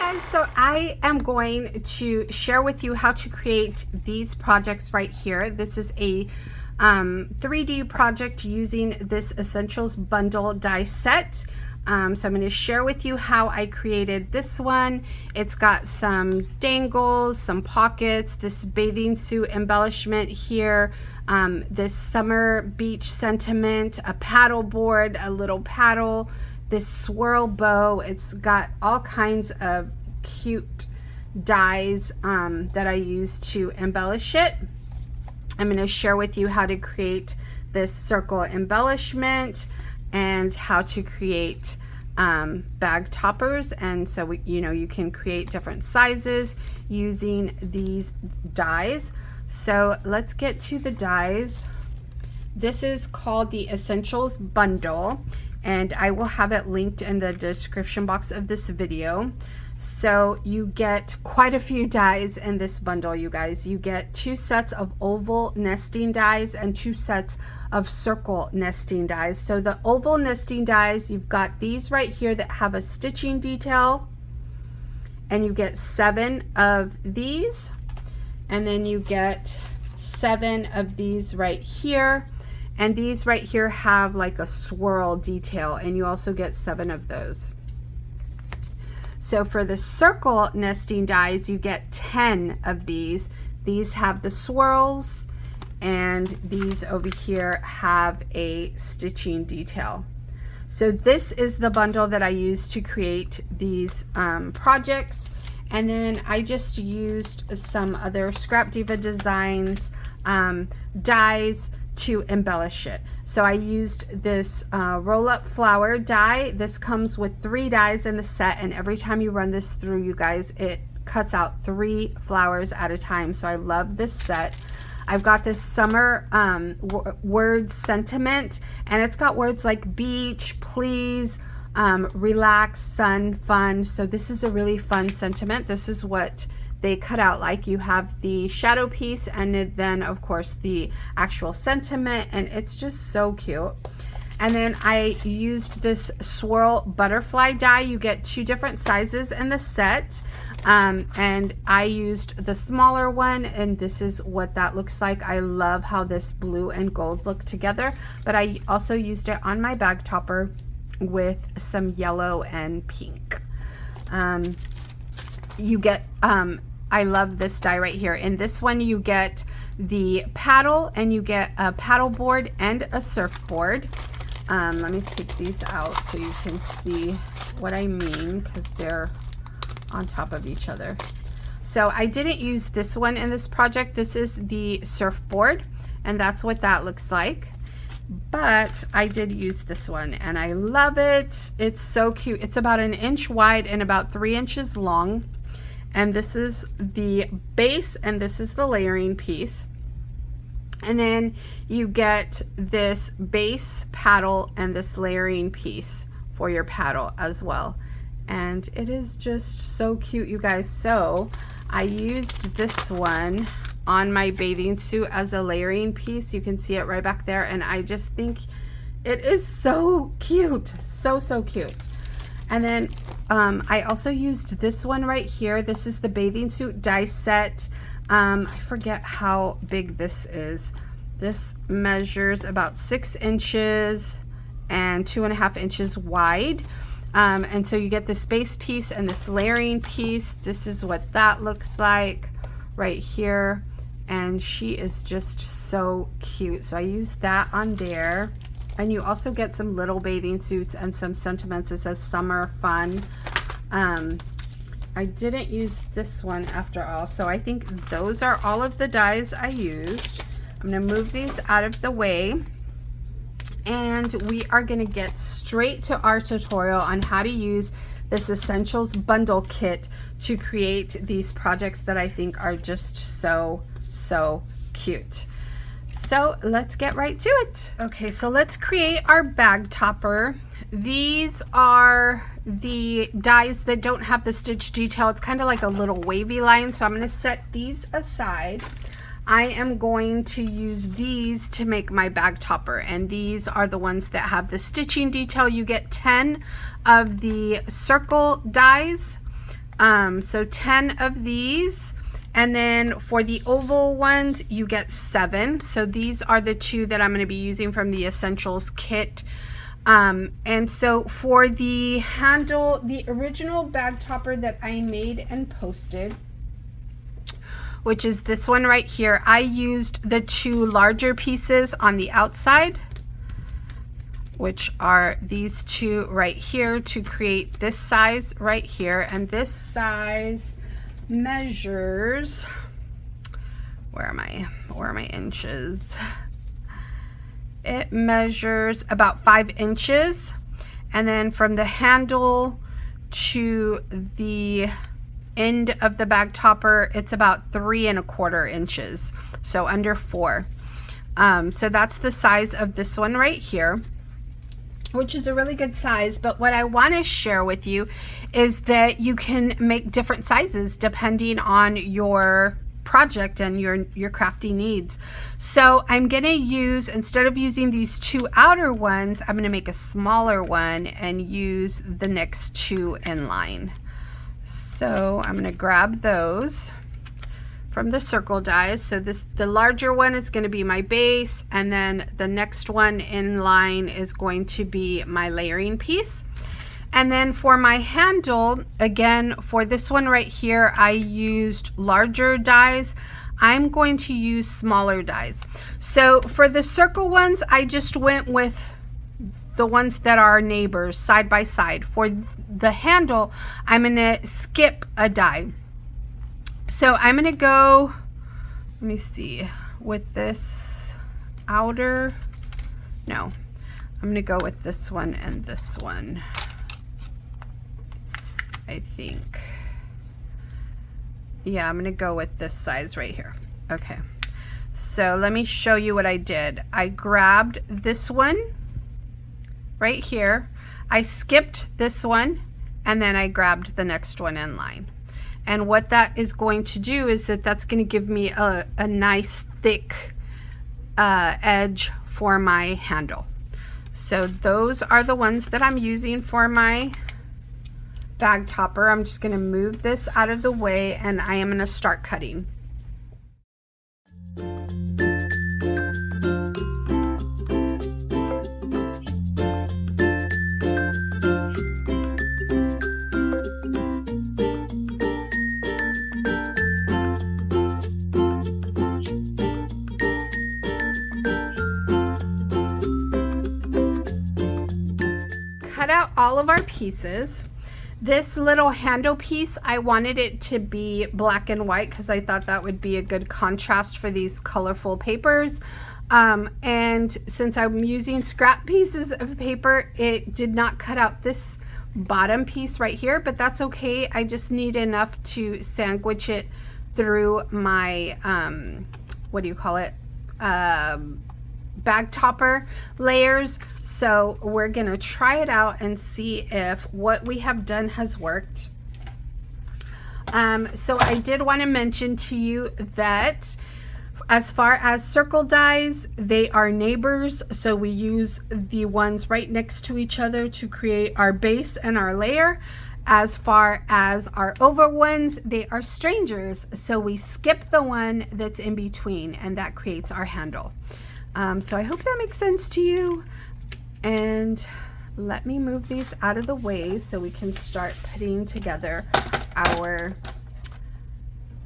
guys, so I am going to share with you how to create these projects right here. This is a 3D project using this Essentials Bundle die set. So I'm going to share with you how I created this one. It's got some dangles, some pockets, this bathing suit embellishment here, this summer beach sentiment, a paddle board, a little paddle, this swirl bow. It's got all kinds of cute dies that I use to embellish it. I'm going to share with you how to create this circle embellishment and how to create bag toppers. And so you can create different sizes using these dies. So let's get to the dies. This is called the Essentials Bundle, and I will have it linked in the description box of this video. So you get quite a few dies in this bundle, you guys. You get 2 sets of oval nesting dies and 2 sets of circle nesting dies. So the oval nesting dies, you've got these right here that have a stitching detail, and you get 7 of these, and then you get 7 of these right here. And these right here have like a swirl detail, and you also get 7 of those. So for the circle nesting dies, you get 10 of these. These have the swirls, and these over here have a stitching detail. So this is the bundle that I used to create these projects. And then I just used some other Scrap Diva Designs dies to embellish it. So I used this roll-up flower die. This comes with 3 dies in the set, and every time you run this through, you guys, it cuts out 3 flowers at a time. So I love this set. I've got this summer word sentiment, and it's got words like beach, please, relax, sun, fun. So this is a really fun sentiment. This is what they cut out. Like, you have the shadow piece, and then of course the actual sentiment, and it's just so cute. And then I used this swirl butterfly die. You get 2 different sizes in the set, and I used the smaller one, and this is what that looks like. I love how this blue and gold look together, but I also used it on my bag topper with some yellow and pink. You get I love this die right here. In this one you get the paddle, and you get a paddle board and a surfboard. Let me take these out so you can see what I mean, because they're on top of each other. So I didn't use this one in this project. This is the surfboard, and that's what that looks like. But I did use this one, and I love it. It's so cute. It's about 1 inch wide and about 3 inches long. And this is the base, and this is the layering piece. And then you get this base paddle and this layering piece for your paddle as well. And it is just so cute, you guys. So I used this one on my bathing suit as a layering piece. You can see it right back there, and I just think it is so cute. So cute. And then I also used this one right here. This is the bathing suit die set. I forget how big this is. This measures about 6 inches and 2.5 inches wide. And so you get this base piece and this layering piece. This is what that looks like right here. And she is just so cute. So I used that on there. And you also get some little bathing suits and some sentiments. It says summer fun. I didn't use this one after all. So I think those are all of the dies I used. I'm going to move these out of the way. And we are going to get straight to our tutorial on how to use this Essentials Bundle Kit to create these projects that I think are just so cute. So let's get right to it. Okay, so let's create our bag topper. These are the dies that don't have the stitch detail. It's kind of like a little wavy line, so I'm going to set these aside. I am going to use these to make my bag topper, and these are the ones that have the stitching detail. You get 10 of the circle dies, So 10 of these. And then for the oval ones, you get 7. So these are the 2 that I'm going to be using from the Essentials kit. And so for the handle, the original bag topper that I made and posted, which is this one right here, I used the 2 larger pieces on the outside, which are these 2 right here, to create this size right here. And this size measures, where are my inches? It measures about 5 inches. And then from the handle to the end of the bag topper, it's about 3 1/4 inches, so under 4. So that's the size of this one right here, which is a really good size. But what I want to share with you is that you can make different sizes depending on your project and your crafty needs. So I'm going to use, instead of using these 2 outer ones, I'm going to make a smaller one and use the next 2 in line. So I'm going to grab those from the circle dies. So the larger one is going to be my base, and then the next one in line is going to be my layering piece. And then for my handle, again, for this one right here, I used larger dies. I'm going to use smaller dies. So for the circle ones, I just went with the ones that are neighbors side by side. For the handle, I'm going to skip a die. So I'm going to go, let me see, with this outer, no, I'm going to go with this one and this one, I think. Yeah, I'm going to go with this size right here. Okay, so let me show you what I did. I grabbed this one right here, I skipped this one, and then I grabbed the next one in line. And what that is going to do is that's going to give me a nice thick edge for my handle. So those are the ones that I'm using for my bag topper. I'm just going to move this out of the way, and I am going to start cutting. Cut out all of our pieces. This little handle piece, I wanted it to be black and white because I thought that would be a good contrast for these colorful papers. And since I'm using scrap pieces of paper, it did not cut out this bottom piece right here, but that's okay. I just need enough to sandwich it through my, what do you call it? Bag topper layers. So we're gonna try it out and see if what we have done has worked. So I did want to mention to you that as far as circle dies, they are neighbors, so we use the ones right next to each other to create our base and our layer. As far as our oval ones, they are strangers, so we skip the one that's in between, and that creates our handle. So I hope that makes sense to you. And let me move these out of the way so we can start putting together our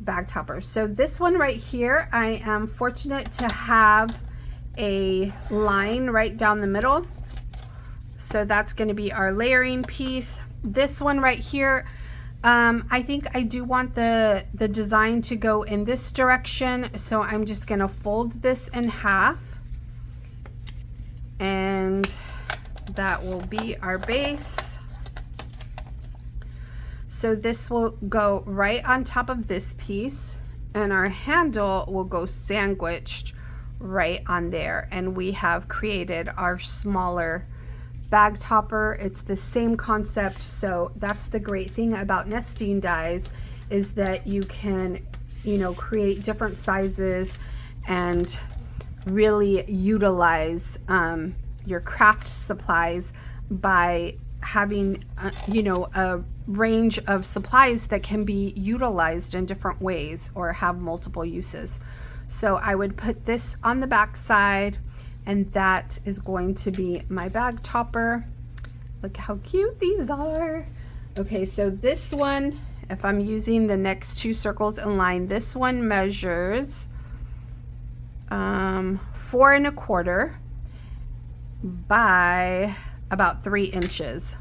bag toppers. So this one right here, I am fortunate to have a line right down the middle. So that's going to be our layering piece. This one right here, I think I do want the design to go in this direction. So I'm just going to fold this in half. And that will be our base. So this will go right on top of this piece, and our handle will go sandwiched right on there. And we have created our smaller bag topper. It's the same concept. So that's the great thing about nesting dies, is that you can, you know, create different sizes and really utilize your craft supplies by having, you know, a range of supplies that can be utilized in different ways or have multiple uses. So I would put this on the back side, and that is going to be my bag topper. Look how cute these are. Okay, so this one, if I'm using the next two circles in line, this one measures 4 1/4 by about 3 inches.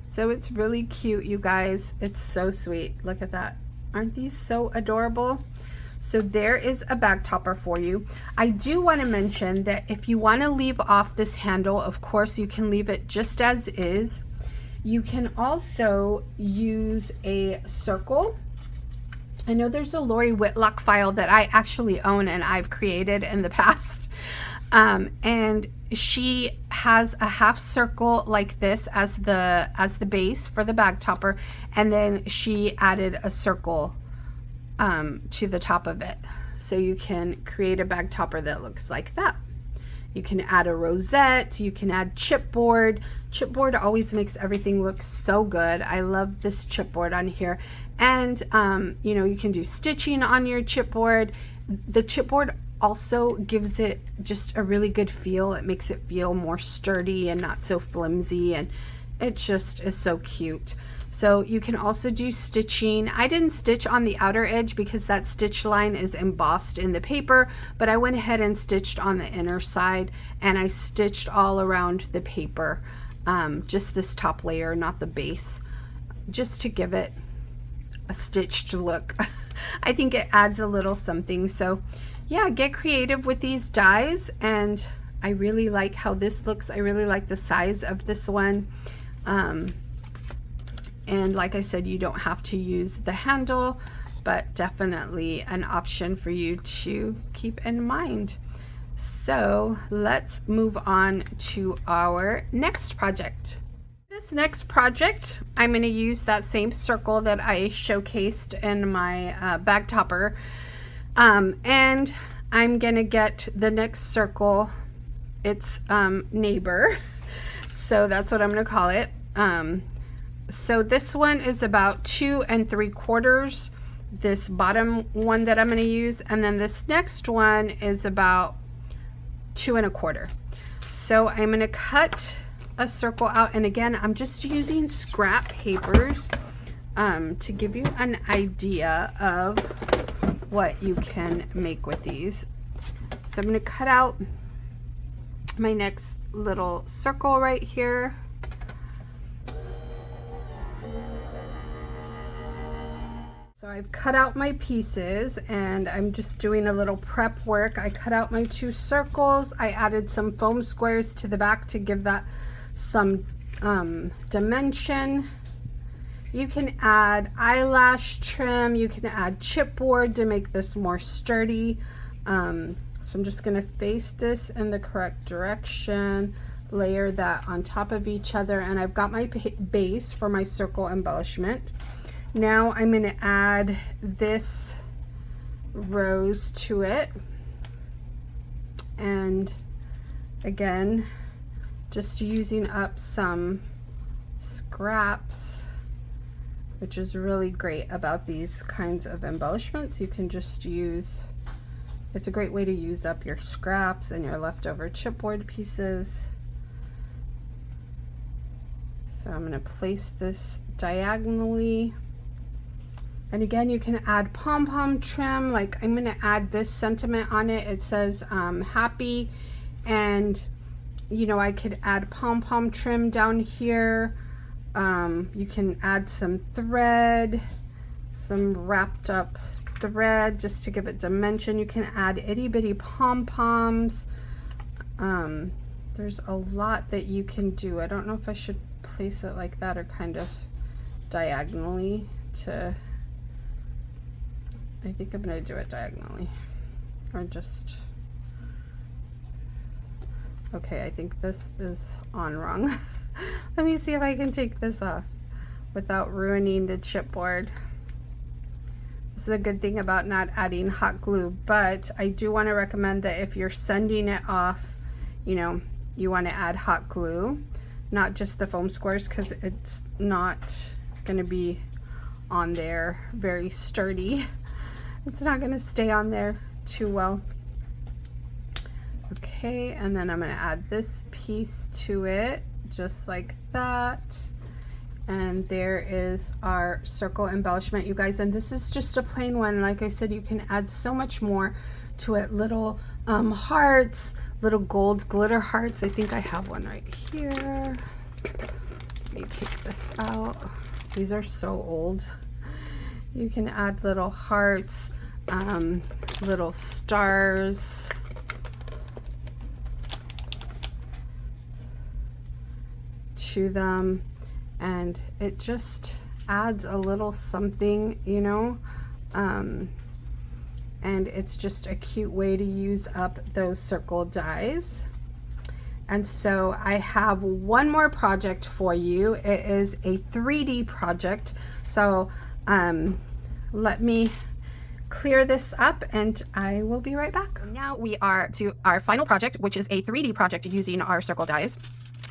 So it's really cute, you guys. It's so sweet. Look at that. Aren't these so adorable? So there is a bag topper for you. I do want to mention that if you want to leave off this handle, of course you can leave it just as is. You can also use a circle. I know there's a Lori Whitlock file that I actually own and I've created in the past. And she has a half circle like this as the base for the bag topper, and then she added a circle to the top of it. So you can create a bag topper that looks like that. You can add a rosette, you can add chipboard. Chipboard always makes everything look so good. I love this chipboard on here. And you know, you can do stitching on your chipboard. The chipboard also gives it just a really good feel. It makes it feel more sturdy and not so flimsy, and it just is so cute. So you can also do stitching. I didn't stitch on the outer edge because that stitch line is embossed in the paper, but I went ahead and stitched on the inner side, and I stitched all around the paper, just this top layer, not the base, just to give it a stitched look. I think it adds a little something. So yeah, get creative with these dies, and I really like how this looks. I really like the size of this one. And like I said, you don't have to use the handle, but definitely an option for you to keep in mind. So let's move on to our next project. This next project, I'm going to use that same circle that I showcased in my bag topper. And I'm going to get the next circle, its neighbor. So that's what I'm going to call it. So this one is about 2 3/4, this bottom one that I'm going to use, and then this next one is about 2 1/4. So I'm going to cut a circle out, and again, I'm just using scrap papers to give you an idea of what you can make with these. So I'm going to cut out my next little circle right here. So I've cut out my pieces, and I'm just doing a little prep work. I cut out my 2 circles. I added some foam squares to the back to give that some dimension. You can add eyelash trim. You can add chipboard to make this more sturdy. So I'm just going to face this in the correct direction, layer that on top of each other, and I've got my base for my circle embellishment. Now I'm going to add this rose to it, and again, just using up some scraps, which is really great about these kinds of embellishments. You can just use, it's a great way to use up your scraps and your leftover chipboard pieces. So I'm going to place this diagonally. And again, you can add pom-pom trim. Like I'm going to add this sentiment on it. It says happy, and you know, I could add pom-pom trim down here. You can add some thread, some wrapped up thread just to give it dimension. You can add itty bitty pom-poms. There's a lot that you can do. I don't know if I should place it like that or kind of diagonally to, I think I'm going to do it diagonally, or just, okay, I think this is on wrong. Let me see if I can take this off without ruining the chipboard. This is a good thing about not adding hot glue, but I do want to recommend that if you're sending it off, you know, you want to add hot glue not just the foam squares, because it's not going to be on there very sturdy. It's not going to stay on there too well. Okay, and then I'm going to add this piece to it just like that. And there is our circle embellishment, you guys. And this is just a plain one. Like I said, you can add so much more to it. Little hearts, little gold glitter hearts. I think I have one right here. Let me take this out. These are so old. You can add little hearts, little stars. To them, and it just adds a little something, you know, and it's just a cute way to use up those circle dies. And so I have one more project for you. It is a 3D project. So let me clear this up and I will be right back. Now we are to our final project, which is a 3D project using our circle dies.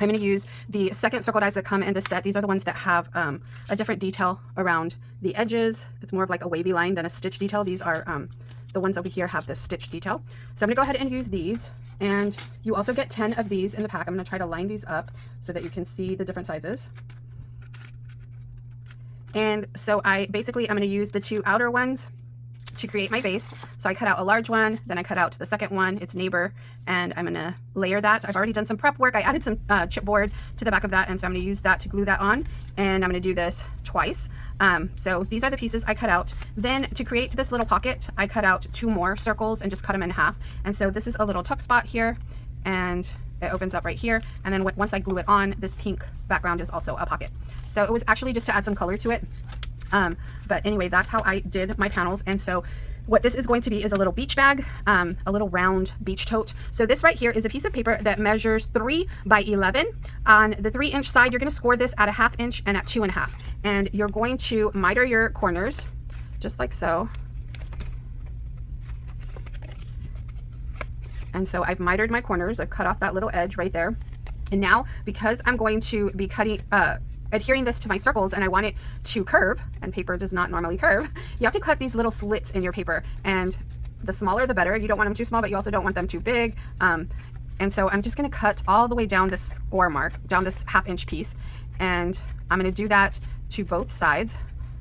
I'm going to use the second circle dies that come in the set. These are the ones that have a different detail around the edges. It's more of like a wavy line than a stitch detail. These are the ones over here have the stitch detail. So I'm going to go ahead and use these. And you also get 10 of these in the pack. I'm going to try to line these up so that you can see the different sizes. And so I'm going to use the two outer ones to create my base. So I cut out a large one, then I cut out the second one, its neighbor, and I'm gonna layer that. I've already done some prep work. I added some chipboard to the back of that, and so I'm gonna use that to glue that on, and I'm gonna do this twice. So these are the pieces I cut out. Then to create this little pocket, I cut out 2 more circles and just cut them in half. And so this is a little tuck spot here, and it opens up right here. And then once I glue it on, this pink background is also a pocket. So it was actually just to add some color to it. But anyway, that's how I did my panels. And so what this is going to be is a little beach bag, a little round beach tote. So this right here is a piece of paper that measures 3 by 11. On the 3-inch side, you're going to score this at a 1/2 inch and at 2.5. And you're going to miter your corners just like so. And so I've mitered my corners. I've cut off that little edge right there. And now, because I'm going to be adhering this to my circles and I want it to curve, and paper does not normally curve, you have to cut these little slits in your paper, and the smaller the better. You don't want them too small, but you also don't want them too big. And so I'm just going to cut all the way down this score mark, down this 1/2 inch piece, and I'm going to do that to both sides.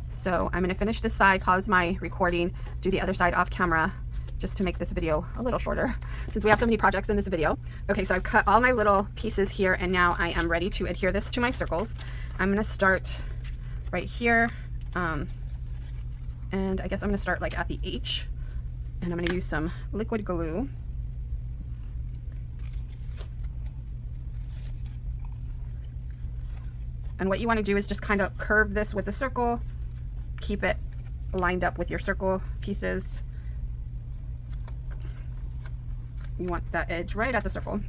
So I'm going to finish this side, pause my recording, do the other side off camera, just to make this video a little shorter since we have so many projects in this video. Okay, so I've cut all my little pieces here, and now I am ready to adhere this to my circles. I'm gonna start right here, and I guess I'm gonna start like at the H, and I'm gonna use some liquid glue. And what you wanna do is just kind of curve this with the circle, keep it lined up with your circle pieces. You want that edge right at the circle.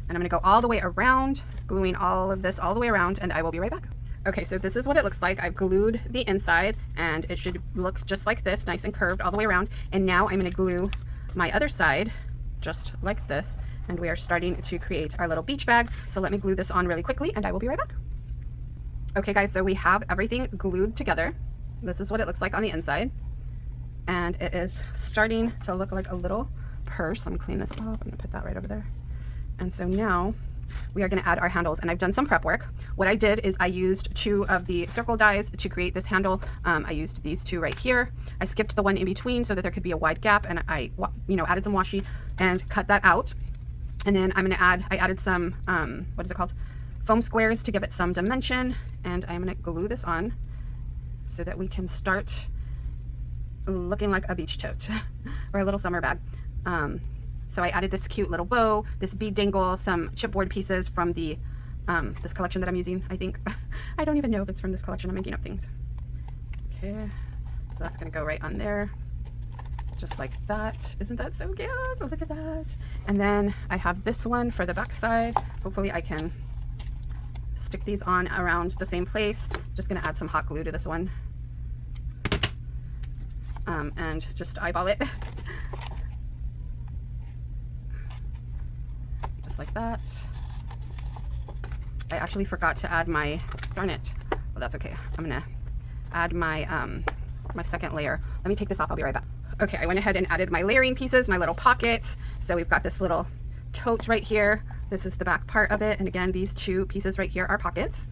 And I'm gonna go all the way around, gluing all of this all the way around, and I will be right back. Okay, so this is what it looks like. I've glued the inside, and it should look just like this, nice and curved all the way around. And now I'm gonna glue my other side just like this, and we are starting to create our little beach bag. So let me glue this on really quickly, and I will be right back. Okay guys, so we have everything glued together. This is what it looks like on the inside. And it is starting to look like a little purse. I'm gonna clean this off. I'm gonna put that right over there. And so now we are gonna add our handles, and I've done some prep work. What I did is I used 2 of the circle dies to create this handle. I used these 2 right here. I skipped the one in between so that there could be a wide gap, and I added some washi and cut that out. And then I added some, what is it called? Foam squares to give it some dimension. And I'm gonna glue this on so that we can start looking like a beach tote or a little summer bag. So I added this cute little bow, this bead dangle, some chipboard pieces from the this collection that I'm using, I think. I don't even know if it's from this collection. I'm making up things. Okay, so that's gonna go right on there, just like that. Isn't that so cute? So look at that. And then I have this one for the back side. Hopefully I can stick these on around the same place. Just gonna add some hot glue to this one. And just eyeball it. Just like that. I actually forgot to add my, darn it. Well, that's okay. I'm gonna add my, my second layer. Let me take this off, I'll be right back. Okay, I went ahead and added my layering pieces, my little pockets. So we've got this little tote right here. This is the back part of it. And again, these two pieces right here are pockets.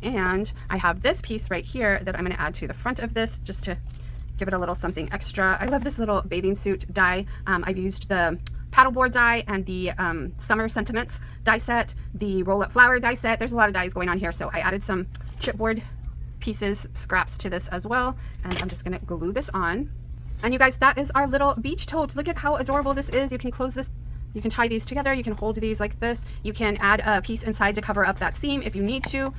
And I have this piece right here that I'm gonna add to the front of this just to give it a little something extra. I love this little bathing suit die. I've used the paddleboard die and the summer sentiments die set, the roll up flower die set. There's a lot of dies going on here. So I added some chipboard pieces, scraps to this as well. And I'm just gonna glue this on. And you guys, that is our little beach tote. Look at how adorable this is. You can close this, you can tie these together, you can hold these like this. You can add a piece inside to cover up that seam if you need to.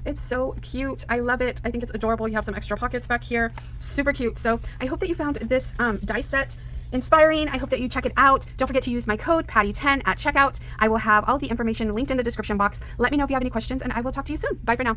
It's so cute. I love it. I think it's adorable. You have some extra pockets back here. Super cute. So I hope that you found this die set inspiring. I hope that you check it out. Don't forget to use my code Patty10 at checkout. I will have all the information linked in the description box. Let me know if you have any questions, and I will talk to you soon. Bye for now.